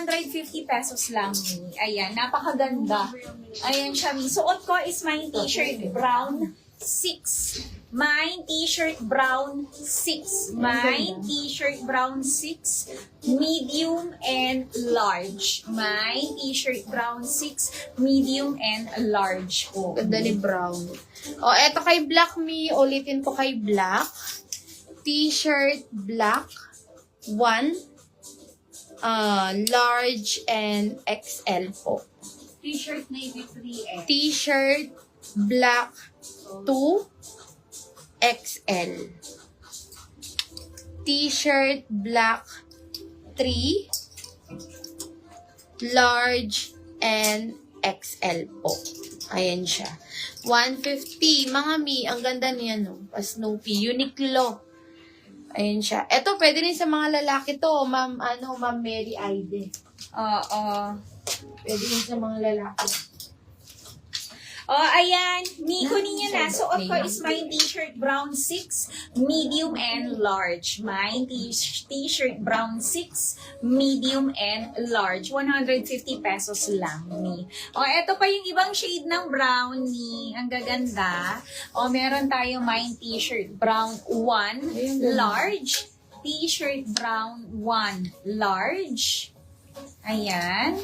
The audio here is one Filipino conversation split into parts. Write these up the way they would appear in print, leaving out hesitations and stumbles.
150 pesos lang, Mi. Ayan, napakaganda. Ayan siya, Mi. Suot ko is my t-shirt brown 6. My t-shirt brown 6. My t-shirt brown 6. Medium and large. My t-shirt brown 6. Medium and large po. Ganda ni brown. O, eto kay black, Mi. Ulitin ko kay black. T-shirt black 1. Large and XL po. T-shirt navy 3X. T-shirt black 2 XL. T-shirt black 3 large and XL po. Ayan siya. 150. Mga Mi, ang ganda niya, no? Pa-Snoopy. Uniqlo. Ayan siya. Ito, pwede rin sa mga lalaki to. Ma'am Mary Aide. Oo. Pwede rin sa mga lalaki. Oh, ayan. Mi, kunin niyo na. Suot ko is my t-shirt brown 6, medium and large. My t-shirt brown 6, medium and large. 150 pesos lang, Mi. Oh, eto pa yung ibang shade ng brown, Mi. Ang gaganda. Oh, meron tayo my t-shirt brown 1, large. T-shirt brown 1, large. Ayan.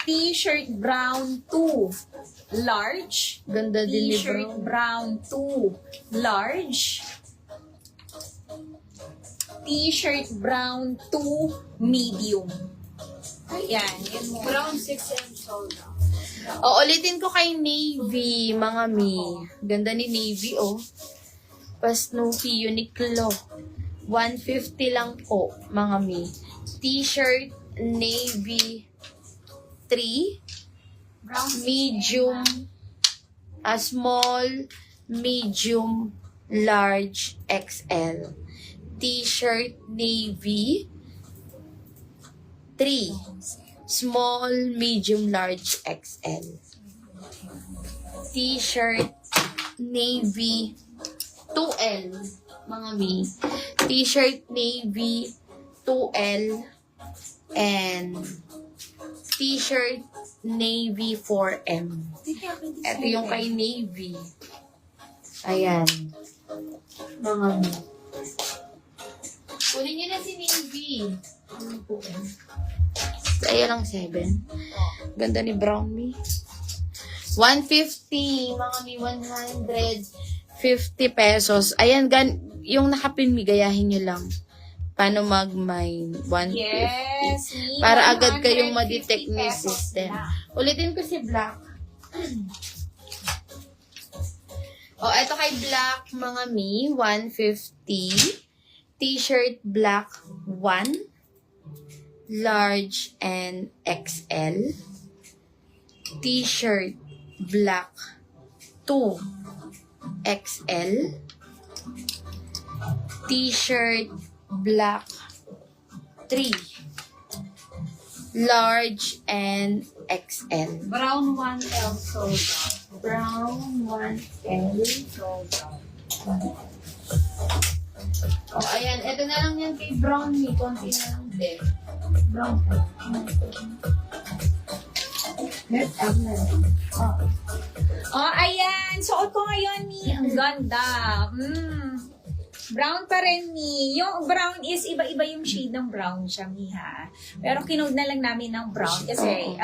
T-shirt brown 2, large. Ganda din ni T-shirt brown. brown 2, large. T-shirt brown 2, medium. Ayan. Yan mo. Brown 6M sold out. O, ulitin ko kay Navy, mga Mi. Ganda ni Navy, oh. Pa-Snoopy, Uniqlo. 150 lang po, mga Mi. T-shirt, Navy 3. Brown Medium, small, medium, large, XL. T-shirt, Navy 3. Small, medium, large, XL. T-shirt, Navy 2L, mga Mi. T-shirt, Navy 2L, and T-shirt, Navy 4M. Ito yung kay Navy. Ayan. Mga Mi. Kunin nyo na si Navy. Kaya lang 7. Ganda ni Brown Mi. 150. Mga Mi, 150 pesos. Ayan, yung nakapin Mi, gayahin nyo lang. Paano mag-mine? 150. Yes, Mi. Para agad kayong ma-detect 150 ni pesos system. lang. Ulitin ko si Black. Eto kay Black, mga Mi, 150. T-shirt black 1, large and XL. T-shirt black 2, XL. T-shirt black 3, large and XL. Brown 1L sold out. Brown 1L. Sold out. Ayan. Ito na lang yan kay Brown Mi. Konti na lang din. Brown. Let's up na lang. Oh, ayan. Suot ko ngayon, Mi. Ang ganda. Brown pa rin, Mi. Yung brown is iba-iba yung shade ng brown siya, Mi, ha? Pero kinode na lang namin ng brown kasi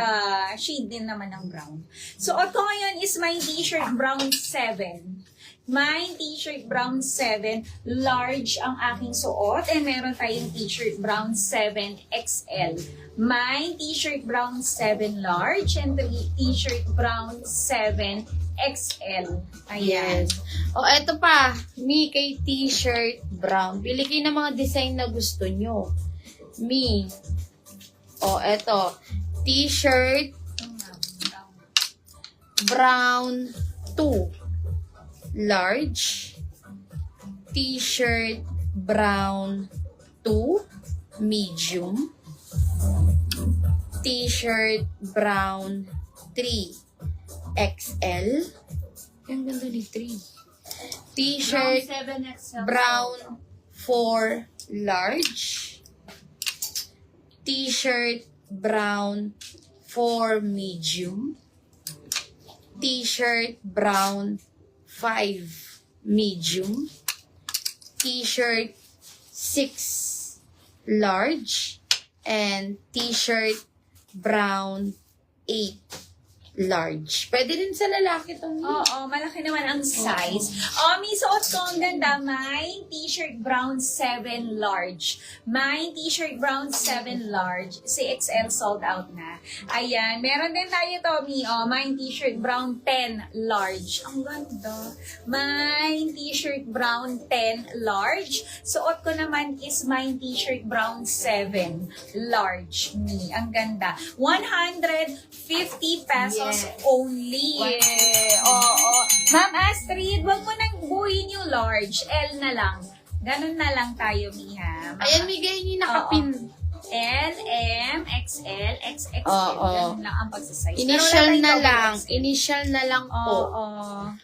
shade din naman ng brown. Suot ko ngayon is my t-shirt brown 7. My t-shirt brown 7, large ang aking suot. And meron tayong t-shirt brown 7 XL. My t-shirt brown 7 large and the t-shirt brown 7 XL. Ayan. Yes. Eto pa. Mi, kay t-shirt brown. Pili kayo ng mga design na gusto nyo. Mi. Eto. T-shirt brown 2. Large. T-shirt brown 2, medium. T-shirt brown 3, XL. Ang ganda ni 3. T-shirt Brown 7XL. brown 4, large. T-shirt brown 4 medium. T-shirt brown 5 medium. T-shirt 6 large. And t-shirt brown 8 large. Pwede din sa lalaki itong Oo, malaki naman ang size. Oh, may suot ko ang ganda. May t-shirt brown 7 large. May t-shirt brown 7 large. Si XL sold out na. Ayan, meron din tayo, Tommy. Oh, may t-shirt brown 10 large. Ang ganda. May t-shirt brown 10 large. Suot ko naman is may t-shirt brown 7 large. Ang ganda. 150 pesos only. Oo. Ma'am Astrid, wag mo nang buuin yung large. L na lang. Ganun na lang tayo, Miha. Ayan, Migay, yung nakapin. L, M, XL, XXL. Oo. Ganun lang ang pagsasize. Initial Pero wala na tayong lang. double XL. Initial na lang po.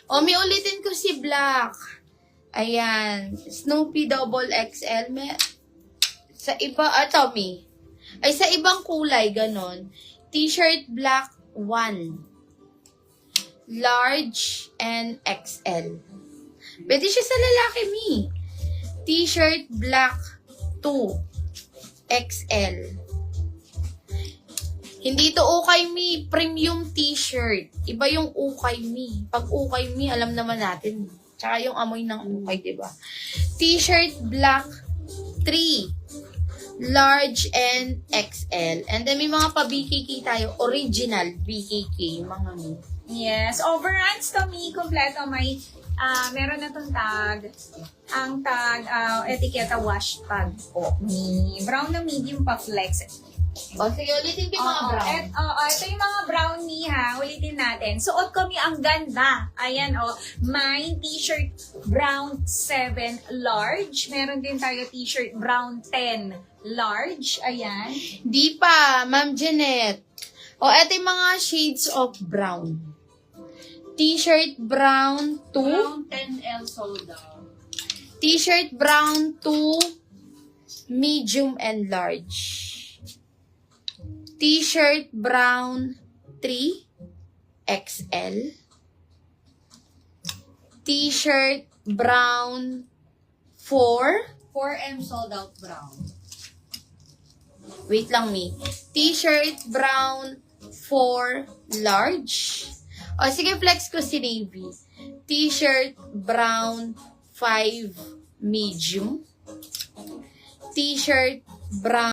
Oo. May ulitin ko si Black. Ayan. Snoopy double XL. Sa iba, Tommy. Ay, sa ibang kulay, ganon. T-shirt black 1. Large and XL. Pwede siya sa lalaki, Mi. T-shirt black 2. XL. Hindi to ukay, Mi. Premium t-shirt. Iba yung ukay, Mi. Pag ukay, Mi, alam naman natin. Tsaka yung amoy ng ukay, diba? T-shirt black 3. Large and XL. And then may mga pa-BKK tayo. Original BKK. Yung mga Mi. Yes. Overruns to me, kompleto. May, meron na tong tag. Ang tag, etiketa wash tag po. Ni brown na medium pa flex. O, sige, ulitin ko yung mga brown. Ito yung mga brown ni ha. Ulitin natin. Suot kami ang ganda. Ayan may t-shirt brown 7 large. Meron din tayo t-shirt brown 10 large. Ayan. Di pa, Ma'am Jeanette. Eto yung mga shades of brown. T-shirt brown 2. Brown 10L sold out. T-shirt brown 2, medium and large. T-shirt brown 3, XL. T-shirt brown 4. 4M sold out brown. Wait lang, Mi. T-shirt brown 4 large. Sige, flex ko si Navy. T-shirt brown 5 medium. T-shirt brown